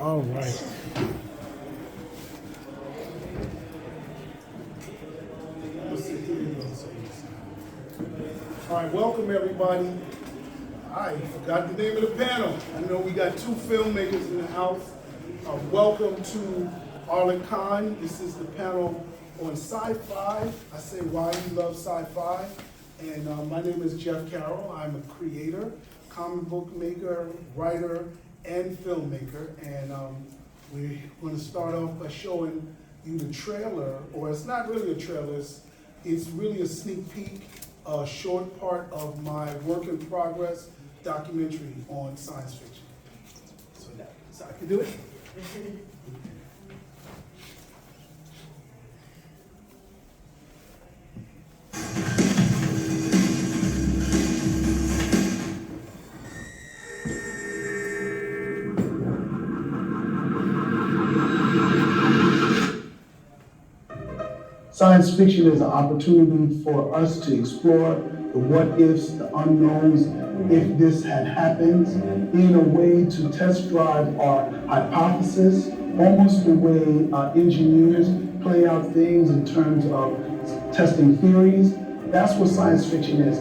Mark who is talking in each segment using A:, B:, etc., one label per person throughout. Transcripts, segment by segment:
A: All right. All right, welcome everybody. I forgot the name of the panel. I know we got two filmmakers in the house. Welcome to Arlen Khan. This is the panel on sci-fi. I say why you love sci-fi. And my name is Jeff Carroll. I'm a creator, comic book maker, writer, and filmmaker. And we're going to start off by showing you the trailer, or it's not really a trailer, it's really a sneak peek, a short part of my work in progress documentary on science fiction. So I can do it? Science fiction is an opportunity for us to explore the what ifs, the unknowns, if this had happened, in a way to test drive our hypothesis, almost the way engineers play out things in terms of testing theories. That's what science fiction is.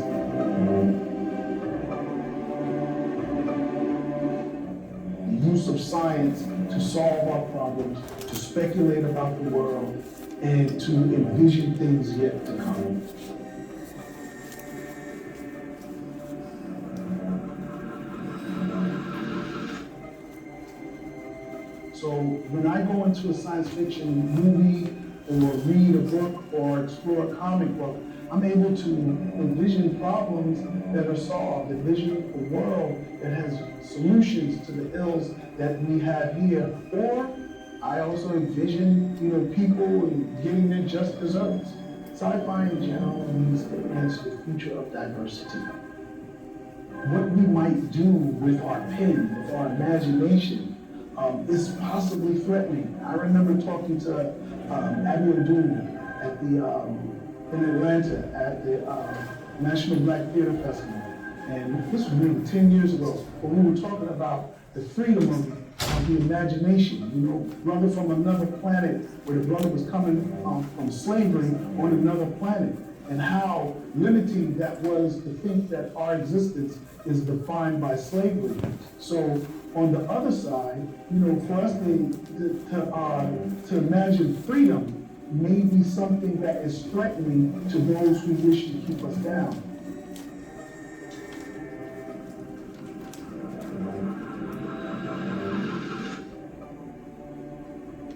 A: The use of science to solve our problems, to speculate about the world, and to envision things yet to come. So when I go into a science fiction movie or read a book or explore a comic book, I'm able to envision problems that are solved, envision a world that has solutions to the ills that we have here. Or I also envision, people getting their just desserts. Sci-fi in general means to answer the future of diversity. What we might do with our pen, with our imagination, is possibly threatening. I remember talking to Abby Abdul at in Atlanta at the National Black Theater Festival. And this was maybe 10 years ago, but we were talking about the freedom of the imagination, brother from another planet, where the brother was coming from slavery on another planet, and how limiting that was to think that our existence is defined by slavery. So on the other side, for us to imagine freedom may be something that is threatening to those who wish to keep us down.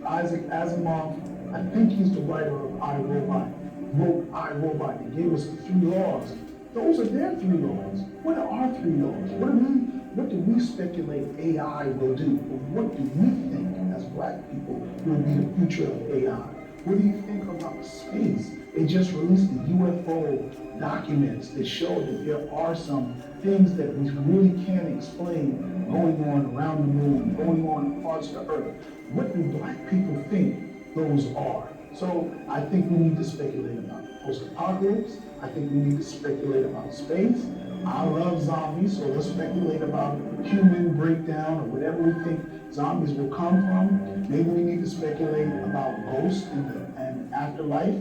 A: Isaac Asimov, I think he's the writer of I, Robot, wrote I, Robot, and gave us the 3 laws. Those are their 3 laws. What are our 3 laws? What do we speculate AI will do? Or what do we think as Black people will be the future of AI? What do you think about space? They just released the UFO documents that show that there are some things that we really can't explain going on around the moon, going on in parts of the Earth. What do Black people think those are? So I think we need to speculate about post-apocalypse. I think we need to speculate about space. I love zombies, so let's speculate about human breakdown or whatever we think zombies will come from. Maybe we need to speculate about ghosts and afterlife.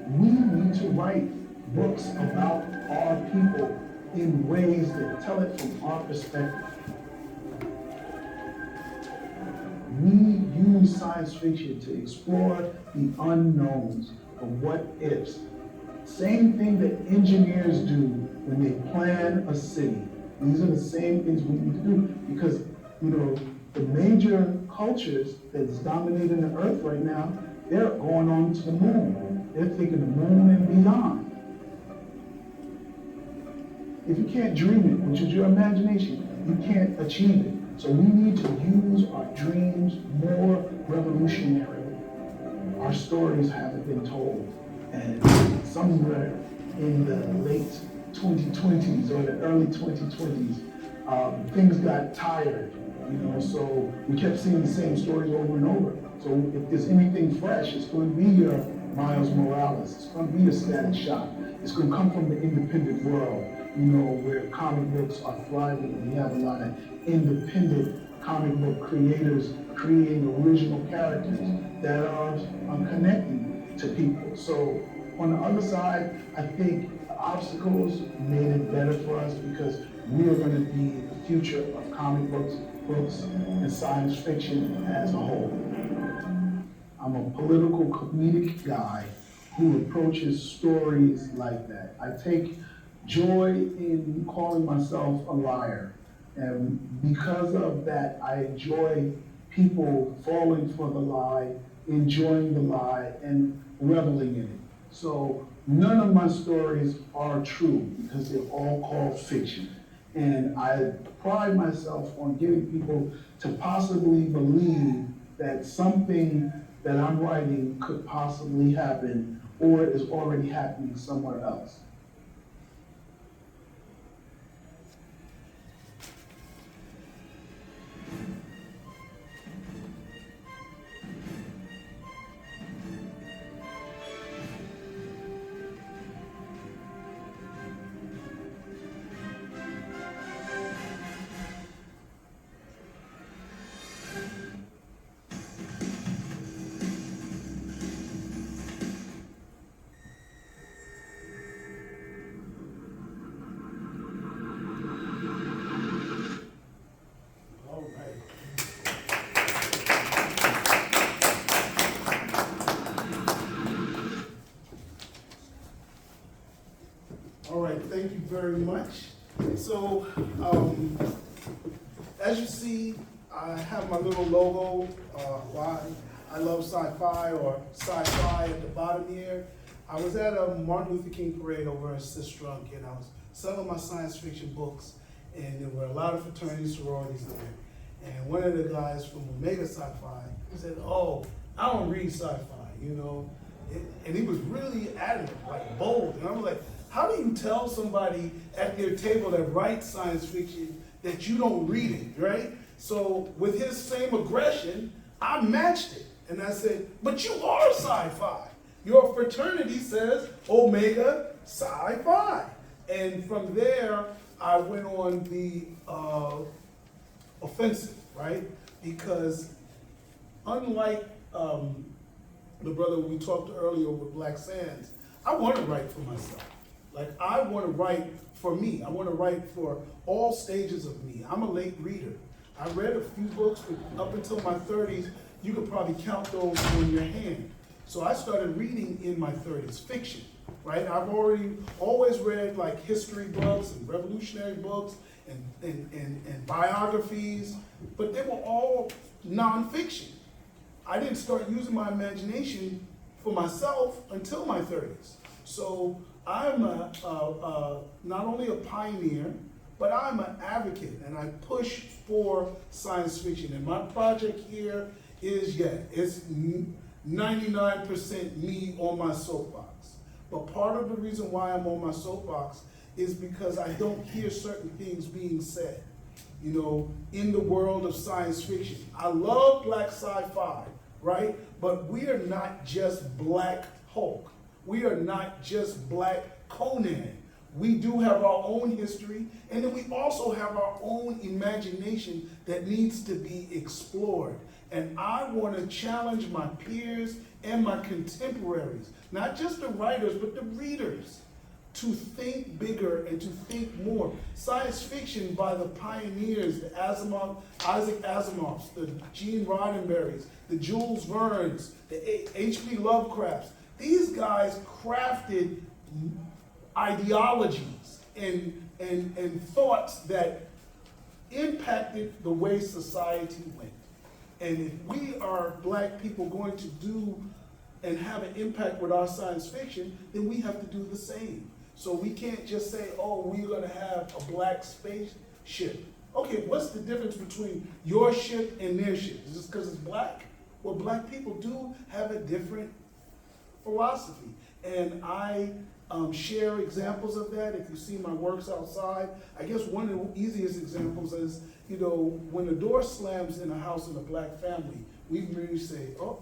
A: We need to write books about our people in ways that tell it from our perspective. We use science fiction to explore the unknowns, the what ifs. Same thing that engineers do when they plan a city. These are the same things we need to do because, the major cultures that's dominating the earth right now, they're going on to the moon. They're thinking the moon and beyond. If you can't dream it, which is your imagination, you can't achieve it. So we need to use our dreams more revolutionarily. Our stories haven't been told. And somewhere in the late 2020s or the early 2020s, things got tired, so we kept seeing the same stories over and over. So if there's anything fresh, it's going to be your Miles Morales, it's going to be your Static Shock, it's going to come from the independent world, where comic books are thriving and we have a lot of independent comic book creators creating original characters that are connecting to people. So on the other side, I think the obstacles made it better for us because we are going to be the future of comic books and science fiction as a whole. I'm a political comedic guy who approaches stories like that. I take joy in calling myself a liar. And because of that, I enjoy people falling for the lie, enjoying the lie, and reveling in it. So none of my stories are true because they're all called fiction. And I pride myself on getting people to possibly believe that something that I'm writing could possibly happen or is already happening somewhere else.
B: All right. All right, thank you very much. So, as you see, I have my little logo, why I love sci-fi or sci-fi at the bottom here. I was at a Martin Luther King parade over in Sistrunk, and I was selling my science fiction books, and there were a lot of fraternities, sororities there. And one of the guys from Omega Sci-Fi said, "Oh, I don't read sci-fi, you know." And he was really adamant, like bold. And I was like, how do you tell somebody at their table that writes science fiction that you don't read it, right? So with his same aggression, I matched it. And I said, but you are sci-fi. Your fraternity says Omega Sci-Fi. And from there, I went on the offensive, right? Because unlike the brother we talked earlier with Black Sands, I want to write for myself. Like, I want to write for me. I want to write for all stages of me. I'm a late reader. I read a few books, but up until my 30s, you could probably count those on your hand. So I started reading in my 30s, fiction, right? I've always read like history books and revolutionary books and biographies, but they were all nonfiction. I didn't start using my imagination for myself until my 30s. So I'm not only a pioneer, but I'm an advocate, and I push for science fiction. And my project here is, it's 99% me on my soapbox. But part of the reason why I'm on my soapbox is because I don't hear certain things being said, you know, in the world of science fiction. I love Black sci-fi, right? But we are not just Black Hulk. We are not just Black Conan. We do have our own history, and then we also have our own imagination that needs to be explored. And I want to challenge my peers and my contemporaries, not just the writers, but the readers, to think bigger and to think more. Science fiction by the pioneers, the Isaac Asimovs, the Gene Roddenberrys, the Jules Verne's, the H.P. Lovecrafts. These guys crafted ideologies and thoughts that impacted the way society went. And if we are Black people going to do and have an impact with our science fiction, then we have to do the same. So we can't just say, oh, we're gonna have a Black spaceship. Okay, what's the difference between your ship and their ship? Is this because it's Black? Well, Black people do have a different philosophy. And I share examples of that. If you see my works outside, I guess one of the easiest examples is, you know, when the door slams in a house in a Black family, we really say, oh,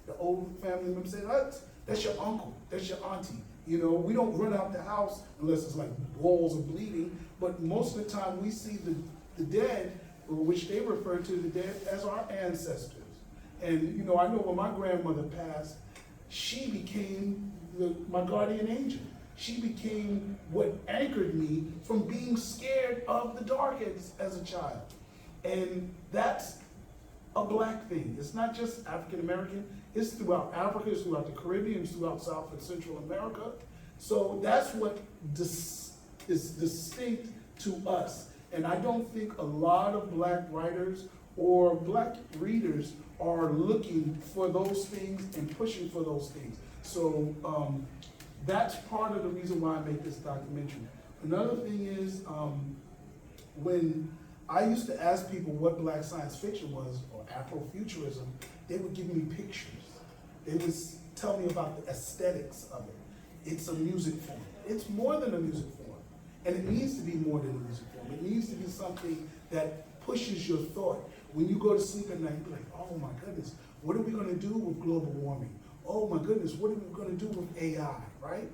B: the old family member say, that's your uncle, that's your auntie. You know, we don't run out the house unless it's like walls are bleeding, but most of the time we see the dead which they refer to the dead as our ancestors. And you know, I know when my grandmother passed, she became my guardian angel. She became what anchored me from being scared of the dark as a child. And that's a black thing. It's not just African American, it's throughout Africa, it's throughout the Caribbean, it's throughout South and Central America. So that's what is distinct to us. And I don't think a lot of black writers or black readers are looking for those things and pushing for those things. So that's part of the reason why I make this documentary. Another thing is, when I used to ask people what black science fiction was, or Afrofuturism, they would give me pictures. They would tell me about the aesthetics of it. It's a music form. It's more than a music form. And it needs to be more than a music form. It needs to be something that pushes your thought. When you go to sleep at night, you're like, oh my goodness, what are we gonna do with global warming? Oh my goodness, what are we gonna do with AI, right?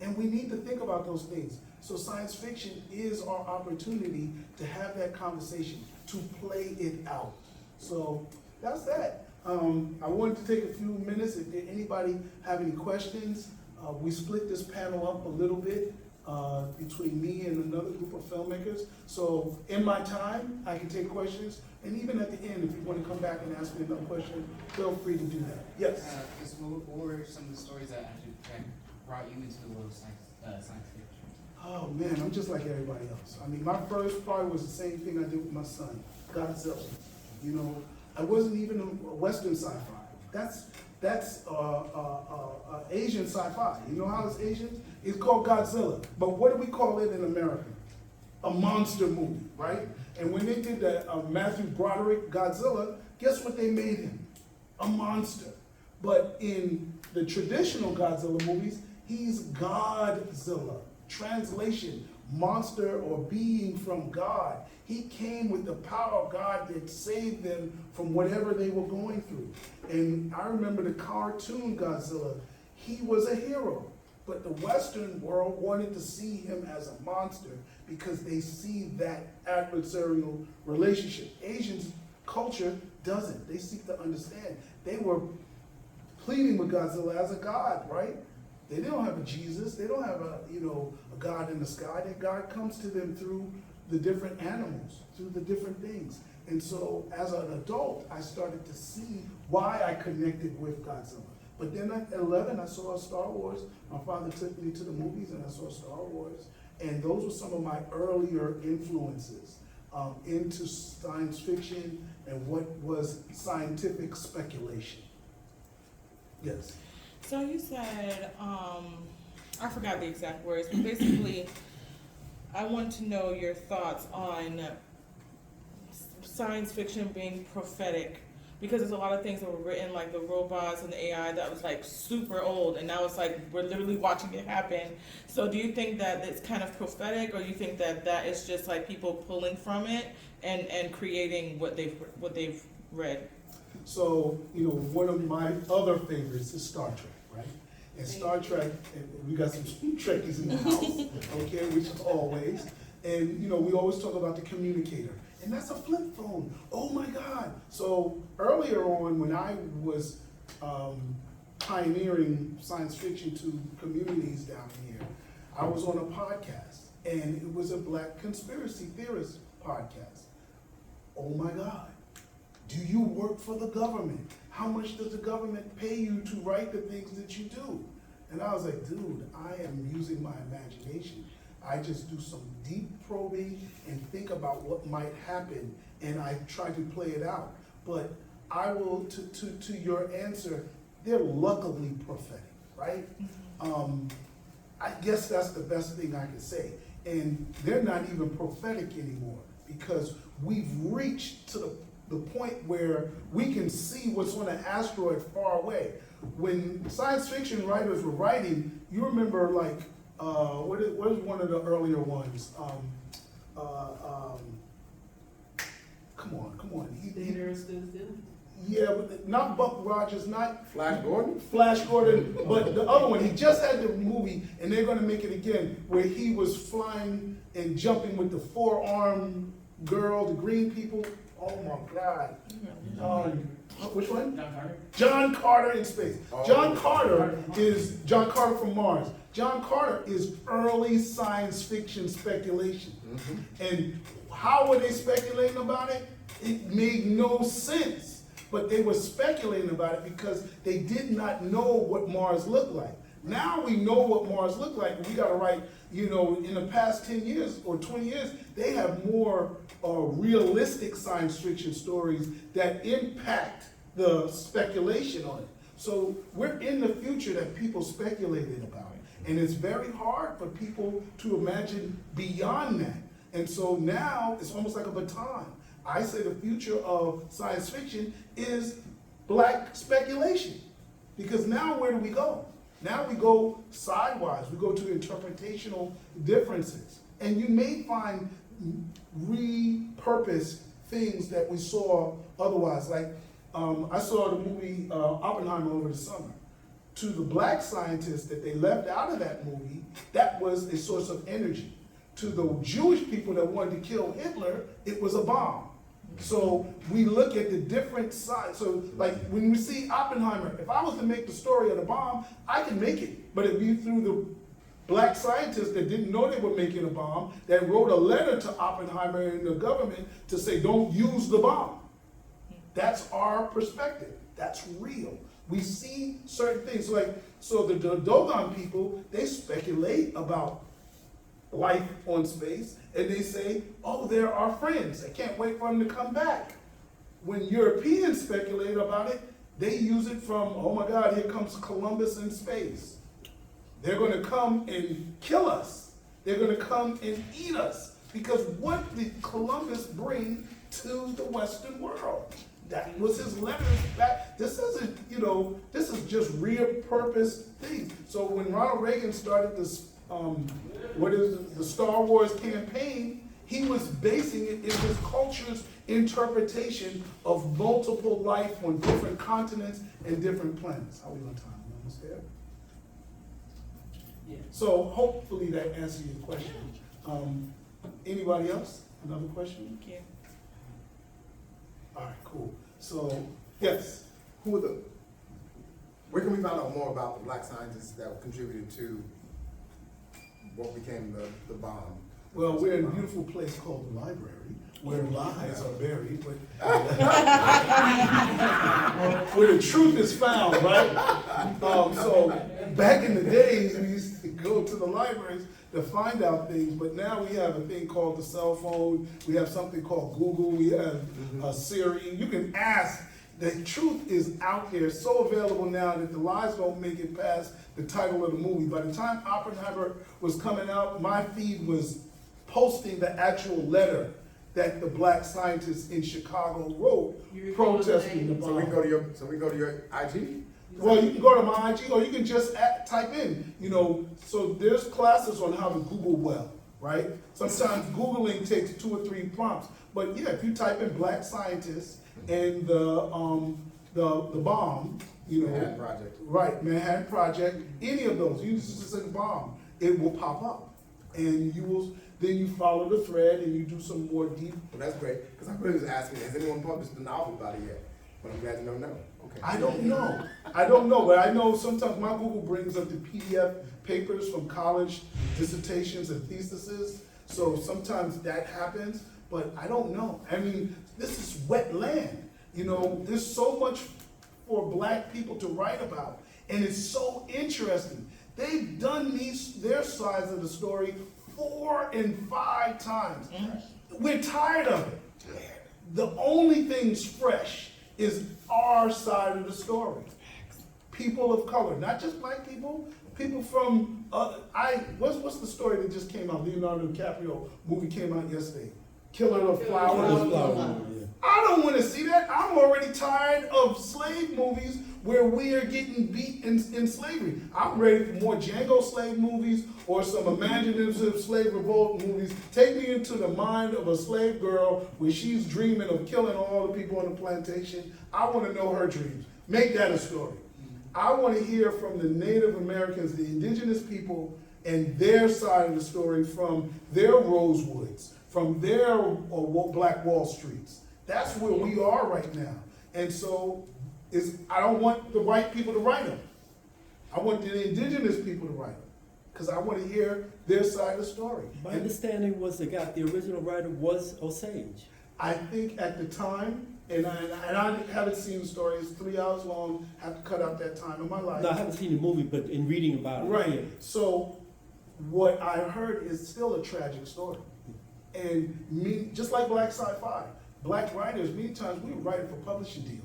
B: And we need to think about those things. So science fiction is our opportunity to have that conversation, to play it out. So that's that. I wanted to take a few minutes. If anybody have any questions, we split this panel up a little bit between me and another group of filmmakers. So in my time, I can take questions. And even at the end, if you want to come back and ask me another question, feel free to do that. Yes?
C: What were some of the stories that brought you into the world of science fiction?
B: Oh man, I'm just like everybody else. I mean, my first part was the same thing I did with my son, Godzilla. You know, I wasn't even a Western sci-fi. That's Asian sci-fi. You know how it's Asian? It's called Godzilla. But what do we call it in America? A monster movie, right? And when they did that Matthew Broderick Godzilla, guess what they made him? A monster. But in the traditional Godzilla movies, he's Godzilla. Translation, monster or being from God. He came with the power of God that saved them from whatever they were going through. And I remember the cartoon Godzilla, he was a hero. But the Western world wanted to see him as a monster because they see that adversarial relationship. Asian culture doesn't. They seek to understand. They were pleading with Godzilla as a god, right? They don't have a Jesus. They don't have a God in the sky. That God comes to them through the different animals, through the different things. And so as an adult, I started to see why I connected with Godzilla. But then at 11, I saw Star Wars. My father took me to the movies and I saw Star Wars. And those were some of my earlier influences into science fiction and what was scientific speculation. Yes.
D: So you said, I forgot the exact words, but basically, I want to know your thoughts on science fiction being prophetic, because there's a lot of things that were written, like the robots and the AI, that was like super old, and now it's like we're literally watching it happen. So do you think that it's kind of prophetic, or you think that that is just like people pulling from it and creating what they've read?
B: So, one of my other favorites is Star Trek, right? And Star Trek, and we got some Trekkies in the house, okay, which is always. And, we always talk about the communicator. And that's a flip phone. Oh my God. So earlier on, when I was pioneering science fiction to communities down here, I was on a podcast. And it was a Black conspiracy theorist podcast. Oh my God. Do you work for the government? How much does the government pay you to write the things that you do? And I was like, dude, I am using my imagination. I just do some deep probing and think about what might happen, and I try to play it out. But I will, to your answer, they're luckily prophetic, right? I guess that's the best thing I can say. And they're not even prophetic anymore, because we've reached to the point where we can see what's on an asteroid far away. When science fiction writers were writing, you remember like, what is one of the earlier ones? Come on. Yeah, but not Buck Rogers, not
E: Flash Gordon?
B: Flash Gordon, but the other one. He just had the movie, and they're going to make it again, where he was flying and jumping with the four-arm girl, the green people. Oh my God. Which one?
C: John Carter.
B: John Carter in space.
E: Oh.
B: John Carter is John Carter from Mars. John Carter is early science fiction speculation. And how were they speculating about it? It made no sense. But they were speculating about it because they did not know what Mars looked like. Now we know what Mars looked like. We got to write, you know, in the past 10 years or 20 years, they have more realistic science fiction stories that impact the speculation on it. So we're in the future that people speculated about. And it's very hard for people to imagine beyond that. And so now it's almost like a baton. I say the future of science fiction is black speculation. Because now where do we go? Now we go sidewise. We go to interpretational differences. And you may find repurposed things that we saw otherwise. Like I saw the movie Oppenheimer over the summer. To the black scientists that they left out of that movie, that was a source of energy. To the Jewish people that wanted to kill Hitler, it was a bomb. So we look at the different sides. So like when we see Oppenheimer, if I was to make the story of the bomb, I can make it. But if you threw the black scientists that didn't know they were making a bomb, that wrote a letter to Oppenheimer and the government to say, don't use the bomb. That's our perspective. That's real. We see certain things. So the Dogon people, they speculate about life on space, and they say, oh, they're our friends. I can't wait for them to come back. When Europeans speculate about it, they use it from, oh my God, here comes Columbus in space. They're going to come and kill us. They're going to come and eat us. Because what did Columbus bring to the Western world? That was his letters back. This isn't, you know, this is just repurposed things. So when Ronald Reagan started this, the Star Wars campaign, he was basing it in his culture's interpretation of multiple life on different continents and different planets. How are we on time? We almost there?
C: Yeah.
B: So hopefully that answers your question. Anybody else? Another question?
D: Thank you.
B: All right, cool. So, yes.
E: Where can we find out more about the black scientists that contributed to what became the bomb?
B: Well, we're in a beautiful place called the library, where lies are buried, but where the truth is found, right? So back in the days, we used to go to the libraries to find out things, but now we have a thing called the cell phone. We have something called Google. We have Siri. You can ask. The truth is out there, so available now that the lies don't make it past the title of the movie. By the time Oppenheimer was coming out, my feed was posting the actual letter that the black scientists in Chicago wrote protesting the bomb.
E: So we go to your IG?
B: Well, you can go to my IG, or you can just type in, you know, so there's classes on how to Google well, right? Sometimes Googling takes 2 or 3 prompts. But yeah, if you type in black scientists and the bomb, you know.
E: Manhattan Project.
B: Right, Manhattan Project, any of those, you just say bomb, it will pop up. And then you follow the thread and you do some more deep.
E: Well, that's great, because I really was asking, has anyone published a novel about it yet? But I'm glad to know no. Okay.
B: I don't know, but I know sometimes my Google brings up the PDF papers from college dissertations and theses, so sometimes that happens, but I don't know. I mean, this is wet land. You know, there's so much for black people to write about, and it's so interesting. They've done their sides of the story 4 and 5 times. We're tired of it. The only thing's fresh is our side of the story. People of color, not just black people, people from what's the story that just came out? Leonardo DiCaprio movie came out yesterday. Killer of Flowers. I don't want to see that. I'm already tired of slave movies where we are getting beat in slavery. I'm ready for more Django slave movies or some imaginative slave revolt movies. Take me into the mind of a slave girl where she's dreaming of killing all the people on the plantation. I want to know her dreams. Make that a story. I want to hear from the Native Americans, the indigenous people and their side of the story from their Rosewoods, from their Black Wall Streets. That's where we are right now. And so I don't want the white people to write them. I want the indigenous people to write them, because I want to hear their side of the story.
F: My
B: And
F: understanding was the original writer was Osage.
B: I think at the time, and I haven't seen the story, it's 3 hours long, have to cut out that time in my life.
F: No, I haven't seen the movie, but in reading about it.
B: Right.
F: yeah.
B: So what I heard is still a tragic story. And me, just like black sci-fi, black writers, many times we were writing for publishing deals.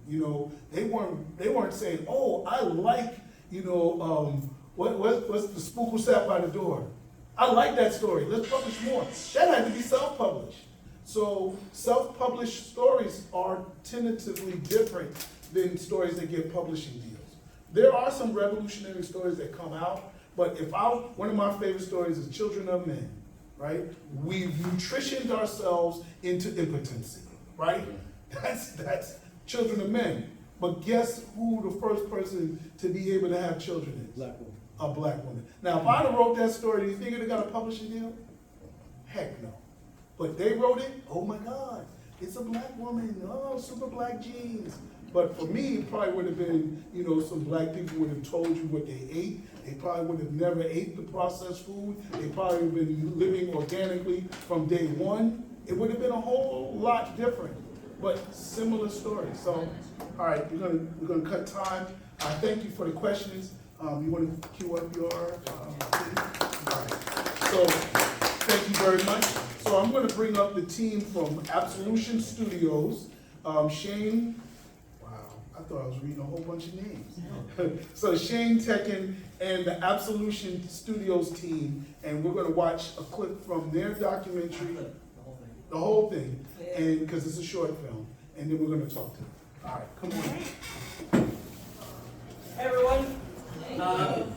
B: You know, they weren't saying, oh, I like, what's the spook who sat by the door? I like that story, let's publish more. That had to be self-published. So self-published stories are tentatively different than stories that get publishing deals. There are some revolutionary stories that come out, but one of my favorite stories is Children of Men, right? We've nutritioned ourselves into impotency, right? That's Children of Men. But guess who the first person to be able to have children is?
F: Black woman.
B: A black woman. Now, if I'd have wrote that story, do you think it'd have got a publishing deal? Heck no. But they wrote it, oh my God, it's a black woman, oh, super black genes. But for me, it probably would have been, some black people would have told you what they ate. They probably would have never ate the processed food. They probably would have been living organically from day one. It would have been a whole lot different, but similar story. So, all right, we're gonna cut time. Thank you for the questions. You want to cue up your, thing? All right. So, thank you very much. So I'm going to bring up the team from Absolution Studios. Shane, wow, I thought I was reading a whole bunch of names. So Shane Tekken and the Absolution Studios team, and we're going to watch a clip from their documentary, the whole thing, and because it's a short film, and then we're going to talk to them. All right, come on.
G: Hey everyone,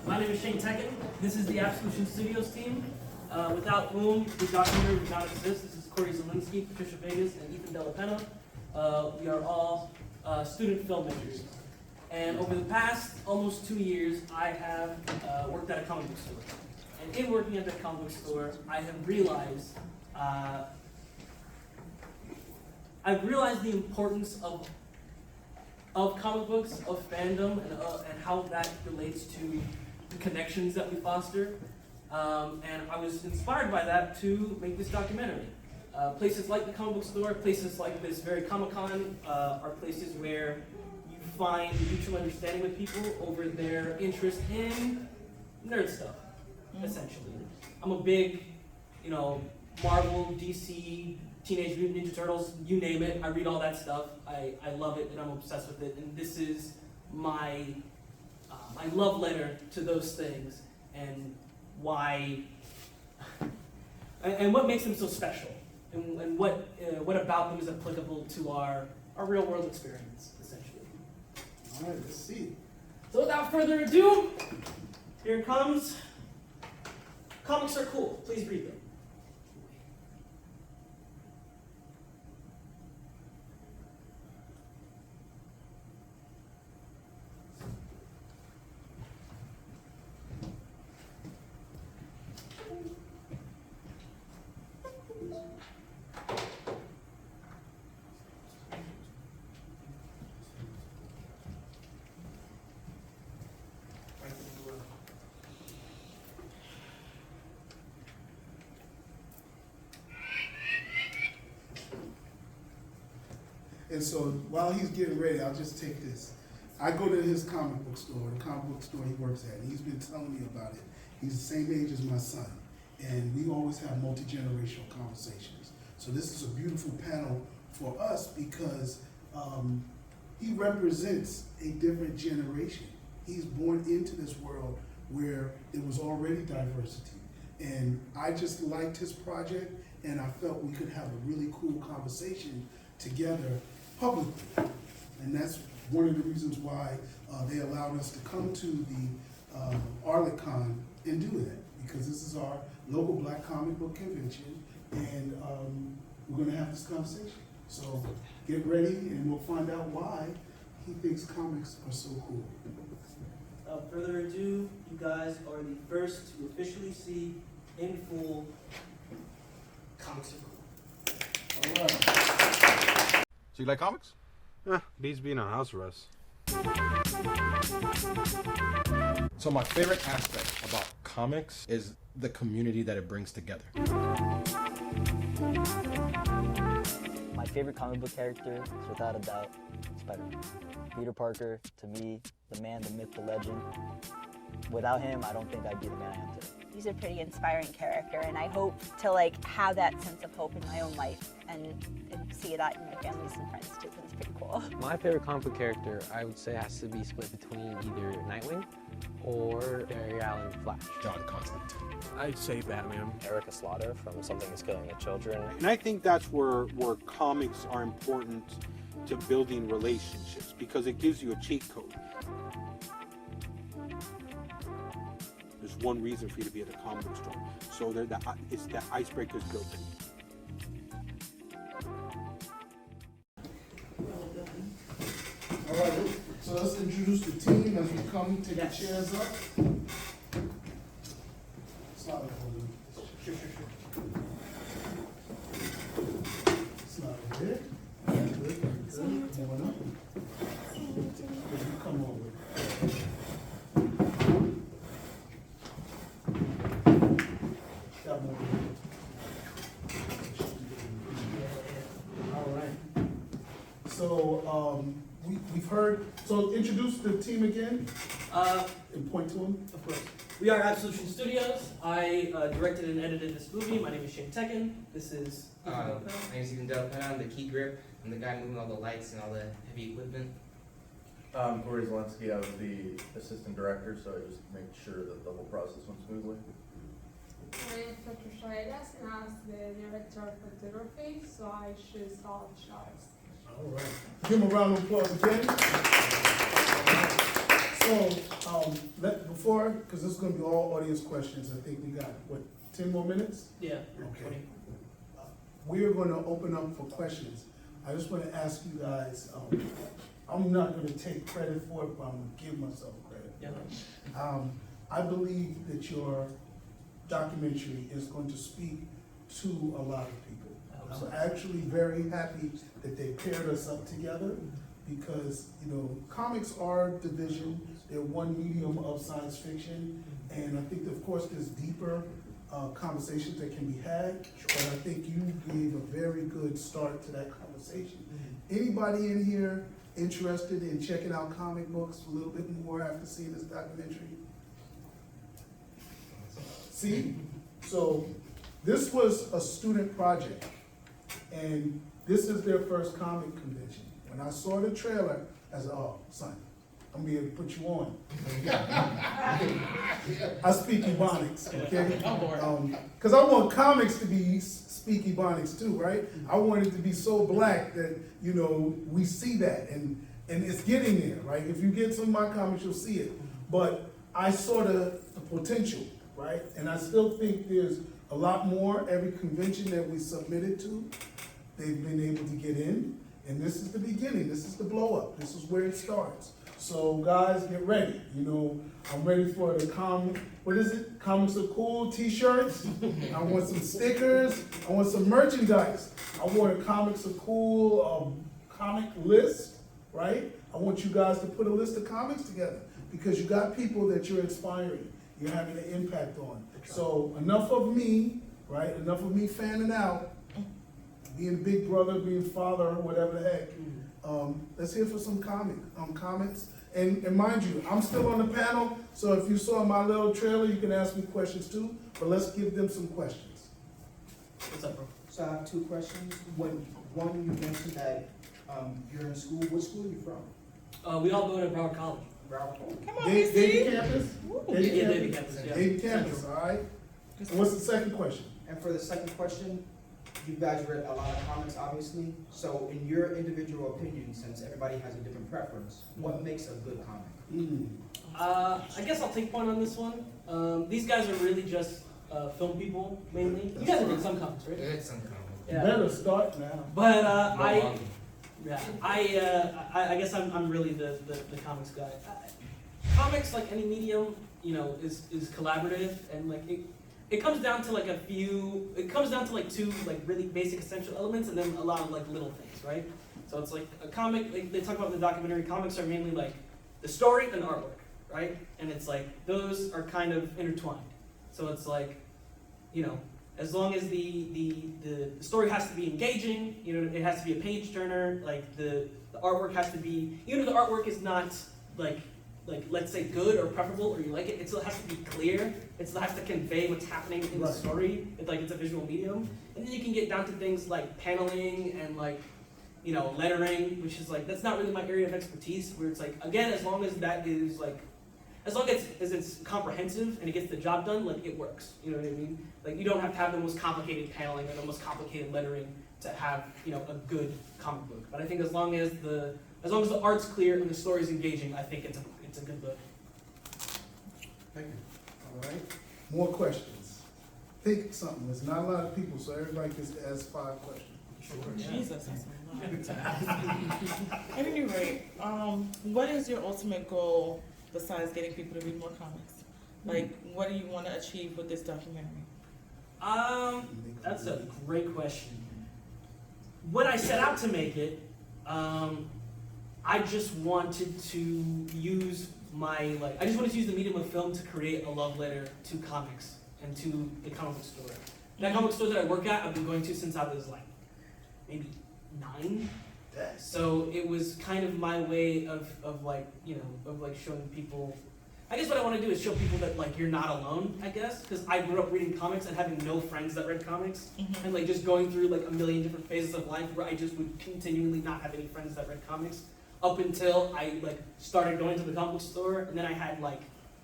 G: my name is Shane Tekken. This is the Absolution Studios team, without whom the documentary would not exist. This is Corey Zielinski, Patricia Vegas, and Ethan Della Penna. We are all student filmmakers. And over the past almost 2 years, I have worked at a comic book store. And in working at that comic book store, I have realized the importance of comic books, of fandom, and how that relates to the connections that we foster. And I was inspired by that to make this documentary. Places like the comic book store, places like this very Comic-Con are places where you find mutual understanding with people over their interest in nerd stuff, essentially. I'm a big, Marvel, DC, Teenage Mutant Ninja Turtles, you name it, I read all that stuff. I love it and I'm obsessed with it. And this is my love letter to those things and why, and what makes them so special, and what about them is applicable to our real world experience, essentially.
B: All right, let's see.
G: So without further ado, here it comes. Comics are cool, please read them.
B: And so while he's getting ready, I'll just take this. I go to his comic book store, the comic book store he works at, and he's been telling me about it. He's the same age as my son, and we always have multi-generational conversations. So this is a beautiful panel for us because he represents a different generation. He's born into this world where it was already diversity. And I just liked his project, and I felt we could have a really cool conversation together publicly. And that's one of the reasons why they allowed us to come to the ArletCon and do that, because this is our local Black comic book convention, and we're gonna have this conversation. So get ready and we'll find out why he thinks comics are so cool.
G: without further ado, you guys are the first to officially see in full Comics Are Cool.
B: All right.
H: So you like comics?
I: Beats being on house arrest.
H: So my favorite aspect about comics is the community that it brings together.
J: My favorite comic book character is without a doubt Spider-Man. Peter Parker, to me, the man, the myth, the legend. Without him, I don't think I'd be the man I am today.
K: He's a pretty inspiring character, and I hope to have that sense of hope in my own life and see that in my families and friends too, because it's pretty cool.
L: My favorite comic book character, I would say, has to be split between either Nightwing or Barry Allen Flash.
H: John Constantine.
I: I'd say Batman.
J: Erica Slaughter from Something is Killing the Children.
I: And I think that's where comics are important to building relationships, because it gives you a cheat code. There's one reason for you to be at a comic book store. So it's that icebreaker's built in.
B: All right, so let's introduce the team as we come, take the chairs up. Slide it over. Sure. Slide over there. Good. Come on up. Come over. Got more. All right. So, we've heard, so introduce the team again, and point to them.
G: Of course. We are Absolution Studios. I directed and edited this movie. My name is Shane Tekken. This is...
C: My name is Ethan Del Pena. I'm the key grip. I'm the guy moving all the lights and all the heavy equipment.
M: Corey Zelensky, I was the assistant director, so I just make sure that the whole process went smoothly.
N: My name is Patricia Elias, and I was the director of photography, so I choose all the shots.
B: All right. Give them a round of applause again. So, because this is going to be all audience questions, I think we got, 10 more minutes?
G: Yeah.
B: Okay. We are going to open up for questions. I just want to ask you guys, I'm not going to take credit for it, but I'm going to give myself credit.
G: Yeah.
B: I believe that your documentary is going to speak to a lot of people. I'm actually very happy that they paired us up together because, comics are division. They're one medium of science fiction. And I think, that, of course, there's deeper conversations that can be had, but I think you gave a very good start to that conversation. Anybody in here interested in checking out comic books a little bit more after seeing this documentary? See? So this was a student project, and this is their first comic convention. When I saw the trailer, I said, oh, son, I'm gonna be able to put you on. I speak Ebonics, okay? Because I want comics to be speak Ebonics too, right? I want it to be so black that, we see that, and it's getting there, right? If you get some of my comics, you'll see it. But I saw the potential, right? And I still think there's a lot more. Every convention that we submitted to, they've been able to get in. And this is the beginning. This is the blow up. This is where it starts. So guys, get ready. I'm ready for the Comics Are Cool t-shirts. I want some stickers. I want some merchandise. I want a Comics Are Cool comic list, right? I want you guys to put a list of comics together because you got people that you're inspiring. You're having an impact on. So enough of me, right? Enough of me fanning out, being big brother, being father, or whatever the heck. Let's hear for some comments. And mind you, I'm still on the panel, so if you saw my little trailer, you can ask me questions too, but let's give them some questions.
G: What's up, bro?
O: So I have two questions. One, you mentioned that you're in school. What school are you from?
G: We all go to Broward College.
O: Broward.
D: Come on,
B: Davie campus?
G: Davie campus, yeah.
B: Davie campus, all right. And what's the second question?
O: And for the second question, you guys read a lot of comics, obviously. So in your individual opinion, since everybody has a different preference, what makes a good comic?
G: I guess I'll take point on this one. These guys are really just film people, mainly. You guys have read some comics, right?
C: It's some comics.
G: Yeah.
B: Better start now.
G: But I guess I'm really the comics guy. comics, like any medium, you know, is collaborative, and like it comes down to like it comes down to like two like really basic essential elements, and then a lot of like little things, right? So it's like a comic, like they talk about in the documentary, comics are mainly like the story and artwork, right? And it's like those are kind of intertwined. So it's like, you know, as long as the story has to be engaging, you know, it has to be a page turner, like the artwork has to be, even if the artwork is not like let's say good or preferable or you like it, it still has to be clear. It still has to convey what's happening in the story. It's like it's a visual medium. And then you can get down to things like paneling and like, you know, lettering, which is like, that's not really my area of expertise, where it's like, again, as long as that is like, as long as it's comprehensive and it gets the job done, like it works. You know what I mean? Like you don't have to have the most complicated paneling or the most complicated lettering to have, you know, a good comic book. But I think as long as the art's clear and the story's engaging, I think it's a good book.
B: Thank you. All right. More questions. Think something. There's not a lot of people, so everybody can ask 5 questions.
G: Sure.
D: Jesus, that's a lot to ask. At any rate, what is your ultimate goal besides getting people to read more comics? Like, what do you want to achieve with this documentary?
G: That's a great question. When I set out to make it, I just wanted to use the medium of film to create a love letter to comics and to the comic book store. That comic book store that I work at, I've been going to since I was like maybe 9. So it was kind of my way of like, you know, of like showing people. I guess what I want to do is show people that like you're not alone, I guess, because I grew up reading comics and having no friends that read comics, and like just going through like a million different phases of life where I just would continually not have any friends that read comics up until I like started going to the comic book store, and then I had like,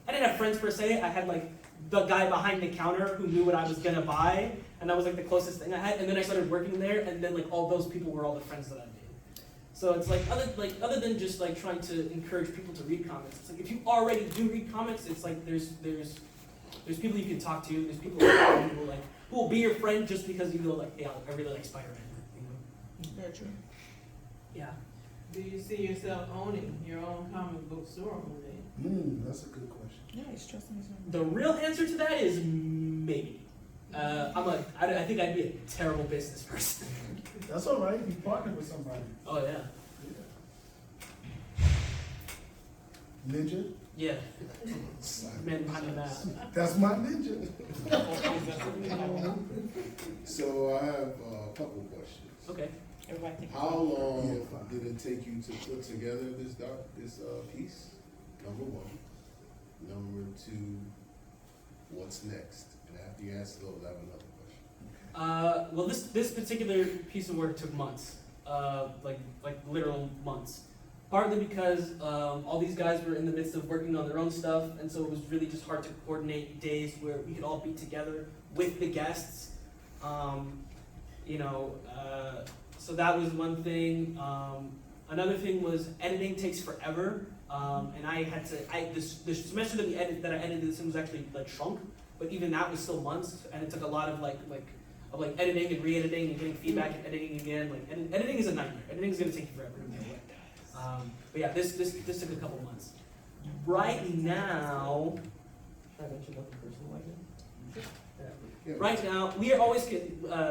G: I didn't have friends per se, I had like the guy behind the counter who knew what I was gonna buy, and that was like the closest thing I had, and then I started working there, and then like all those people were all the friends that I made. So it's like other than just like trying to encourage people to read comics, it's like if you already do read comics, it's like there's people you can talk to, there's people who will be your friend just because you go like, yeah, I really like Spider-Man, you know?
D: Very true.
G: Yeah.
P: Do you see yourself owning your own comic book store one day?
B: That's a good question.
D: Yeah, he's trusting his own.
G: The real answer to that is maybe. I think I'd be a terrible business person.
B: That's all right. You partner with somebody.
G: Oh yeah.
B: Ninja?
G: Yeah. Man behind the mask.
B: That's my ninja.
Q: So I have a couple questions.
G: Okay.
Q: How long did it take you to put together this piece? Number 1. Number 2, what's next? And after you answer those, I have another question.
G: Well, this particular piece of work took months, like literal months. Partly because all these guys were in the midst of working on their own stuff, and so it was really just hard to coordinate days where we could all be together with the guests. So that was one thing. Another thing was editing takes forever, and I had to. The semester that I edited this in was actually like shrunk, but even that was still months, and it took a lot of like editing and re-editing and getting feedback and editing again. Editing is a nightmare. Editing is gonna take you forever. But yeah, this took a couple months. Right now, should I mention nothing personal like that? Yeah. Right now, we are always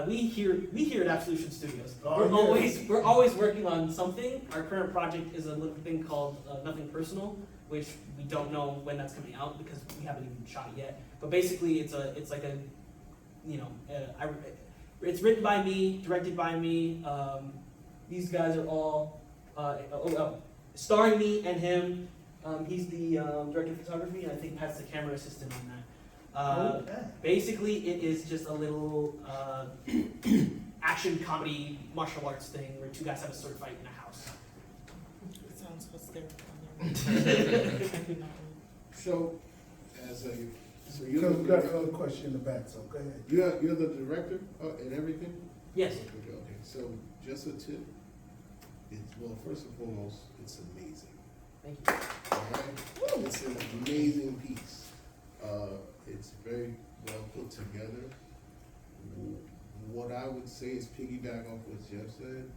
G: we here at Absolution Studios. We're always working on something. Our current project is a little thing called Nothing Personal, which we don't know when that's coming out because we haven't even shot it yet. But basically, it's written by me, directed by me. These guys are all starring me and him. He's the director of photography, and I think Pat's the camera assistant on that. Basically, it is just a little action comedy martial arts thing where 2 guys have a sword fight in a house.
D: It sounds hysterical.
Q: So
B: You've got another question in the back, so go ahead.
Q: You're the director and everything?
G: Yes.
Q: Okay. So just a tip. Well, first and foremost, it's amazing.
G: Thank you.
Q: All right? It's an amazing piece. It's very well put together. What I would say is piggyback off what Jeff said.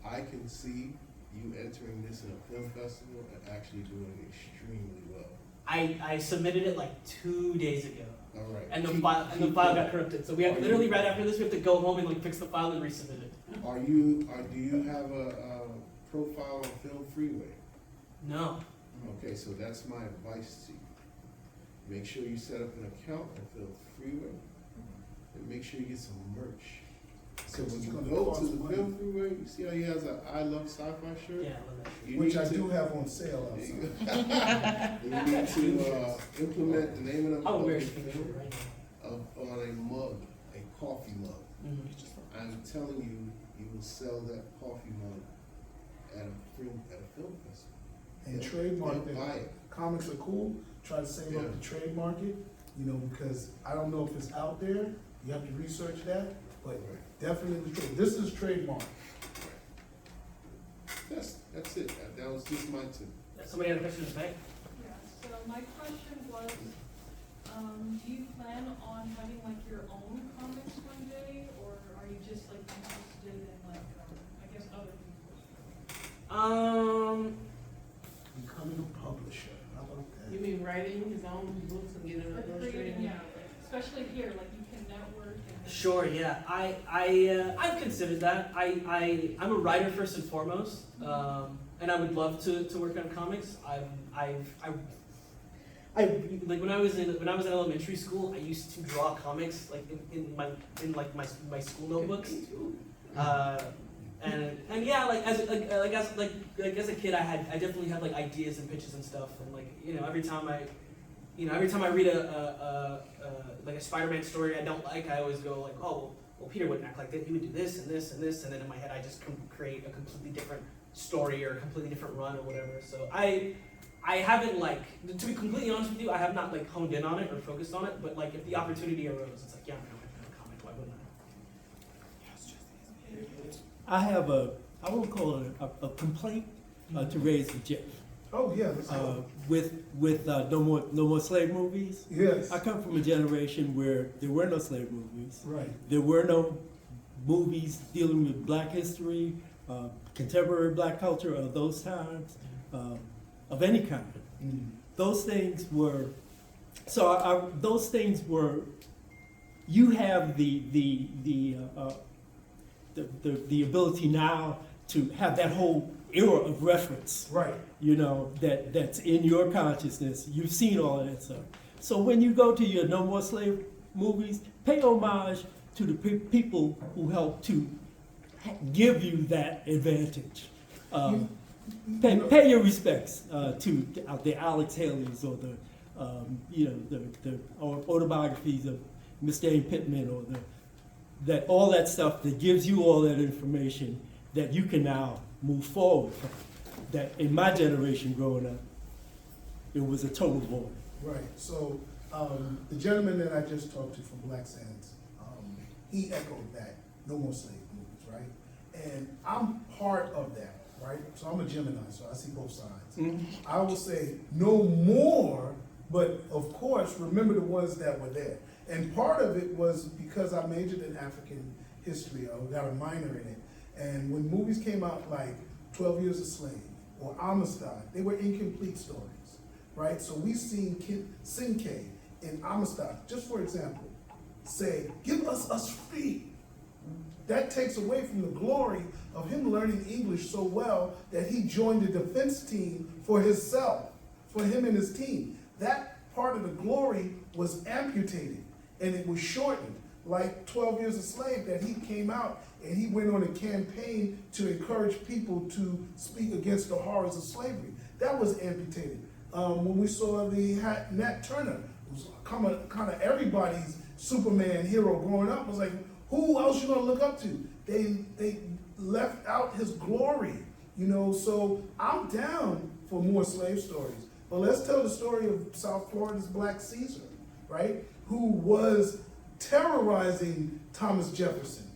Q: I can see you entering this in a film festival and actually doing extremely well.
G: I submitted it like 2 days ago.
Q: All right.
G: And the
Q: Keep-
G: file
Q: keep
G: got
Q: going.
G: corrupted. So we have
Q: Are
G: literally
Q: you-
G: right after this we have to go home and like fix the file and resubmit it.
Q: Do you have a profile on Film Freeway?
G: No.
Q: Okay, so that's my advice to you. Make sure you set up an account on Film Freeway, and make sure you get some merch. So when
B: It's
Q: you
B: gonna
Q: go
B: cost
Q: to the
B: money.
Q: Film Freeway, you see how he has a I Love Sci-Fi shirt?
G: Yeah, I love that shirt.
Q: You
B: Which
Q: need
B: I
Q: to-
B: do have on sale
Q: There you
B: outside.
Q: go. You need to implement the name of the
G: I would wear
Q: public
G: it
Q: film
G: right
Q: on a mug, a coffee mug.
G: now.
Q: I'm telling you, you will sell that coffee mug at a film festival.
B: And
Q: They'll-
B: trademark
Q: they'll
B: that.
Q: buy it.
B: Comics are cool, try to save
Q: Yeah.
B: up the trademark it, you know, because I don't know if it's out there, you have to research that, but definitely, this is trademark.
Q: That's it. That was just my tip.
G: Somebody had a question to say?
R: Yeah, so my question was, do you plan on having like your own comics one day, or are you just like interested in like, I guess other people's?
B: Becoming a publisher, how about that?
P: You mean writing his own books and getting
R: Like
P: it
R: creating,
P: illustrated?
R: yeah, like, especially here, like you can network and.
G: Sure, yeah. I've considered that. I'm a writer first and foremost, and I would love to work on comics. I like when I was in elementary school, I used to draw comics like in my school notebooks. And yeah, like as a kid, I definitely had like ideas and pitches and stuff, and like every time I read a Spider-Man story I don't like, I always go like, oh well Peter wouldn't act like that, he would do this and this and this, and then in my head I just create a completely different story or a completely different run or whatever. So I haven't to be completely honest with you, I have not honed in on it or focused on it, but like if the opportunity arose, it's like, yeah, I'm gonna write a comic, why wouldn't I?
F: I have I won't call it a complaint to raise with Jeff.
B: Oh, yeah, let's go.
F: With no more slave movies.
B: Yes.
F: I come from a generation where there were no slave movies.
B: Right.
F: There were no movies dealing with Black history, contemporary Black culture of those times, of any kind. Those things were. So those things were. You have the ability now to have that whole era of reference,
B: right?
F: That's in your consciousness. You've seen all of that stuff. So when you go to your No More Slave movies, pay homage to the people who helped to give you that advantage. Pay your respects to the Alex Haley's or the autobiographies of Miss Jane Pittman or all that stuff that gives you all that information that you can now move forward from. That in my generation growing up, it was a total void.
B: Right. So the gentleman that I just talked to from Black Sands, he echoed that no more slave movies, right? And I'm part of that, right? So I'm a Gemini, so I see both sides. I will say no more, but of course remember the ones that were there. And part of it was because I majored in African history, I got a minor in it. And when movies came out like 12 Years a Slave or Amistad, they were incomplete stories, right? So we've seen Sinke in Amistad, just for example, say, give us free. That takes away from the glory of him learning English so well that he joined the defense team for himself, for him and his team. That part of the glory was amputated and it was shortened. Like 12 Years a Slave, that he came out and he went on a campaign to encourage people to speak against the horrors of slavery. That was amputated. When we saw the Nat Turner, it was kind of everybody's Superman hero growing up. It was like, who else you gonna look up to? They left out his glory, so I'm down for more slave stories. But let's tell the story of South Florida's Black Caesar, right? Who was terrorizing Thomas Jefferson.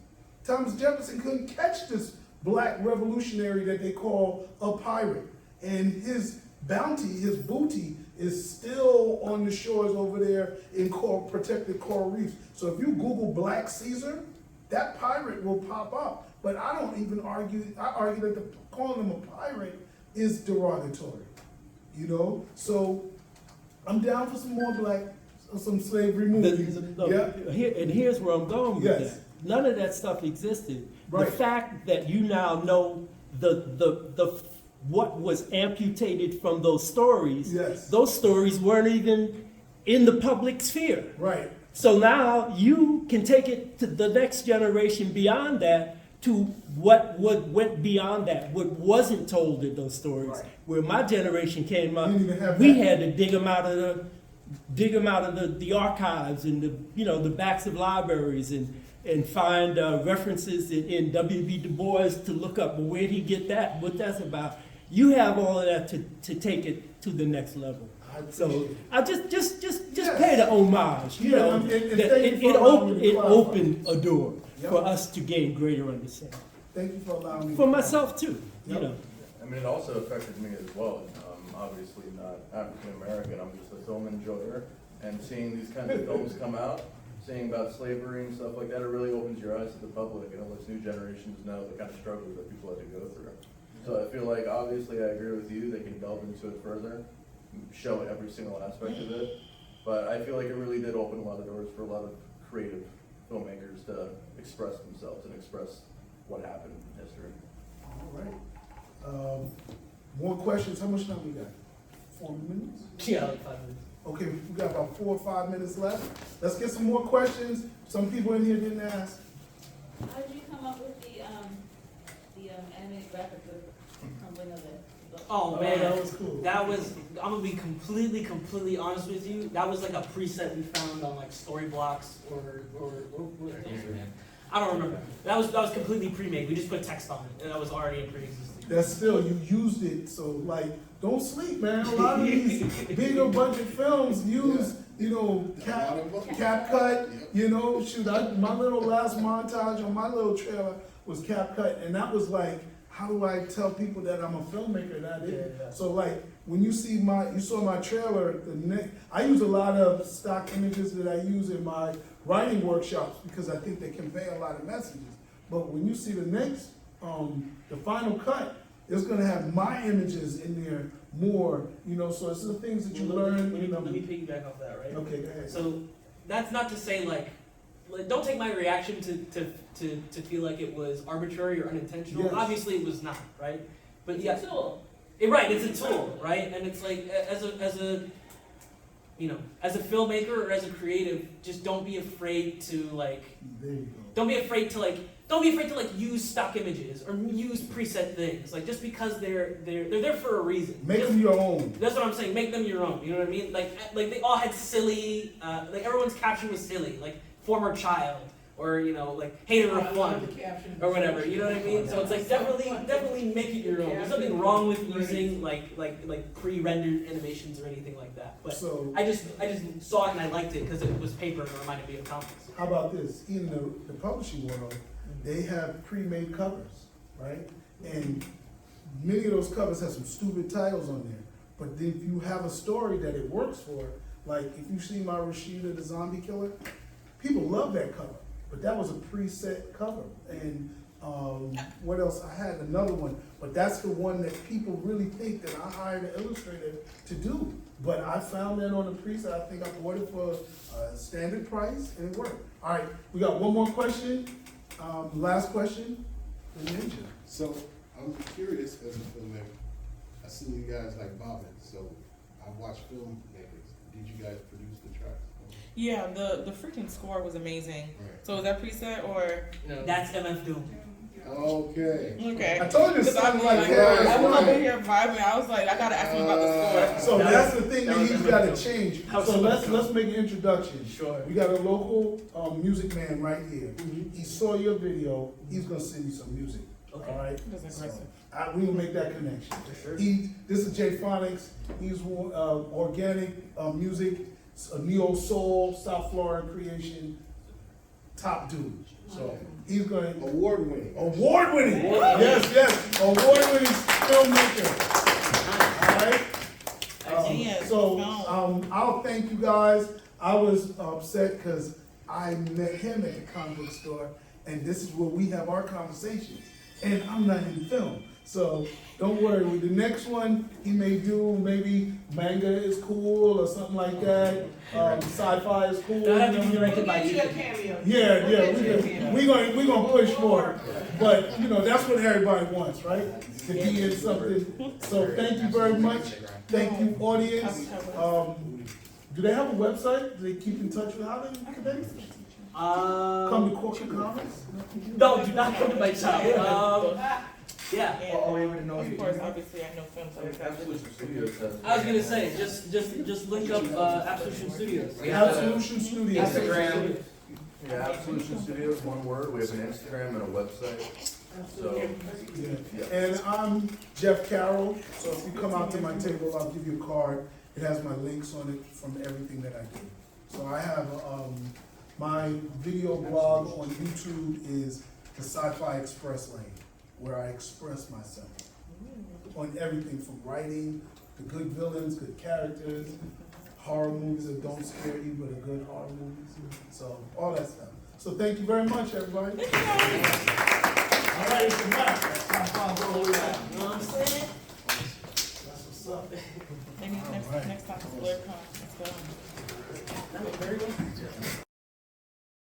B: Thomas Jefferson couldn't catch this black revolutionary that they call a pirate. And his bounty, his booty, is still on the shores over there in protected coral reefs. So if you Google Black Caesar, that pirate will pop up. But I don't even argue, I argue that calling him a pirate is derogatory, So I'm down for some more some slavery movies. Yeah.
F: And here's where I'm going with
B: Yes.
F: that. None of that stuff existed.
B: Right.
F: The fact that you now know the what was amputated from those stories,
B: Yes.
F: those stories weren't even in the public sphere.
B: Right.
F: So now you can take it to the next generation beyond that, to what went beyond that, what wasn't told in those stories.
B: Right.
F: Where my generation came up,
B: You didn't even have
F: we
B: that.
F: had to dig them out of the archives and the backs of libraries and find references in W.B. Du Bois to look up, well, where'd he get that, what that's about. You have all of that to take it to the next level. So I just pay the homage. You know,
B: and
F: that
B: thank you for allowing me to
F: it
B: clarify.
F: opened a door
B: Yep.
F: for us to gain greater understanding.
B: Thank you for allowing me.
F: For
B: to
F: myself too. You
B: Yep.
F: know.
M: I mean, it also affected me as well. Obviously not African American, I'm just a film enjoyer, and seeing these kinds of films come out, seeing about slavery and stuff like that, it really opens your eyes to the public and it lets new generations know the kind of struggles that people had to go through. So I feel like, obviously, I agree with you, they can delve into it further, show every single aspect of it, but I feel like it really did open a lot of doors for a lot of creative filmmakers to express themselves and express what happened in history.
B: All right. More questions? How much time we got? 4 minutes?
G: Yeah, like 5 minutes.
B: Okay, we got about 4 or 5 minutes left. Let's get some more questions. Some people in here didn't ask.
R: How did you come up with the animated graphic crumbling of it?
G: Oh man,
B: that was cool.
G: That was, I'm gonna be completely honest with you. That was like a preset we found on like Storyblocks or I don't remember. That was completely pre-made. We just put text on it, and that was already a pre-existing.
B: That's still, you used it, so like, don't sleep, man. A lot of these bigger budget films use, CapCut, shoot, my little last montage on my little trailer was CapCut, and that was like, how do I tell people that I'm a filmmaker? That is.
G: Yeah.
B: So like, when you saw my trailer, I use a lot of stock images that I use in my writing workshops because I think they convey a lot of messages. But when you see the next, the final cut, it's gonna have my images in there more, so it's the things that you learn.
G: Let me piggyback off that, right?
B: Okay, go ahead.
G: So that's not to say like don't take my reaction to feel like it was arbitrary or unintentional.
B: Yes.
G: Obviously it was not, right? But yeah,
R: It's a tool.
G: Right, it's a tool, right? And it's like as a filmmaker or as a creative, just don't be afraid to like
B: There you go.
G: don't be afraid to use stock images or use preset things. Like just because they're there for a reason.
B: Make them your own.
G: That's what I'm saying. Make them your own. You know what I mean? Like they all had silly. Like everyone's caption was silly. Like former child or like hater of one or whatever. You know what I mean? So it's like definitely make it your own. There's nothing wrong with using like pre-rendered animations or anything like that. But
B: So-
G: I just saw it and I liked it because it was paper and it reminded me of comics.
B: How about this? In the publishing world, they have pre-made covers, right? And many of those covers have some stupid titles on there. But then if you have a story that it works for, like if you see my Rashida the Zombie Killer, people love that cover. But that was a preset cover. And what else? I had another one, but that's the one that people really think that I hired an illustrator to do. But I found that on the preset. I think I bought it for a standard price and it worked. All right, we got one more question. Last question, the Ninja.
Q: So I'm curious as a filmmaker. I see you guys like bobbing, so I watch filmmakers. Did you guys produce the tracks?
D: Yeah, the freaking score was amazing.
Q: Right.
D: So is that preset or?
G: No, that's MF Doom.
Q: Okay.
D: Okay.
B: I told you
D: Because
B: something
D: I'm
B: like
D: like,
B: that.
D: I was over here vibing. I was like, I gotta ask him about the score.
B: So that's the thing that he's got to change.
G: How's
B: So
G: it
B: let's make an introduction.
G: Sure.
B: We got a local music man right here. He saw your video. He's gonna send you some music.
G: Okay.
B: All right.
D: That's
B: So,
D: impressive.
B: we will make that connection.
G: Sure.
B: This is Jay Phonics. He's organic music, a neo soul, South Florida creation, top dude. So he's going to
Q: Award winning.
B: Yes, award winning filmmaker. All right.
D: Yes,
B: So
D: film.
B: I'll thank you guys. I was upset because I met him at the comic book store, and this is where we have our conversations. And I'm not in film. So don't worry. With the next one, he may do maybe manga is cool or something like that. Sci-fi is cool.
G: That'll have to be directed by
P: We'll
G: you.
P: get you a cameo.
B: Yeah,
P: We'll
B: yeah,
P: get you a cameo.
B: we're gonna push for it. But you know, that's what everybody wants, right? To be in something. So thank you very much. Thank you, audience. Do they have a website? Do they keep in touch with how they connect? Come to Corporate Comics?
G: No, do not come to my child. Yeah.
D: Of course, obviously, I know films like that.
M: Absolution Studios has.
G: I was gonna say, just look up Absolution Studios.
B: Absolution Studios.
M: Instagram. Yeah, Absolution Studios, one word. We have an Instagram and a website. So,
B: Yeah. And I'm Jeff Carroll, so if you come out to my table, I'll give you a card. It has my links on it from everything that I do. So I have, my video blog on YouTube is the Sci-Fi Express Lane, where I express myself on everything from writing to good villains, good characters, horror movies that don't scare you, but are good horror movies. So all that stuff. So thank you very much, everybody. All right, it's a wrap. That's how far all the way out.
G: You know what I'm saying?
B: That's what's up.
D: Maybe next time it's Blair Comics. Let's go.
G: That was very good.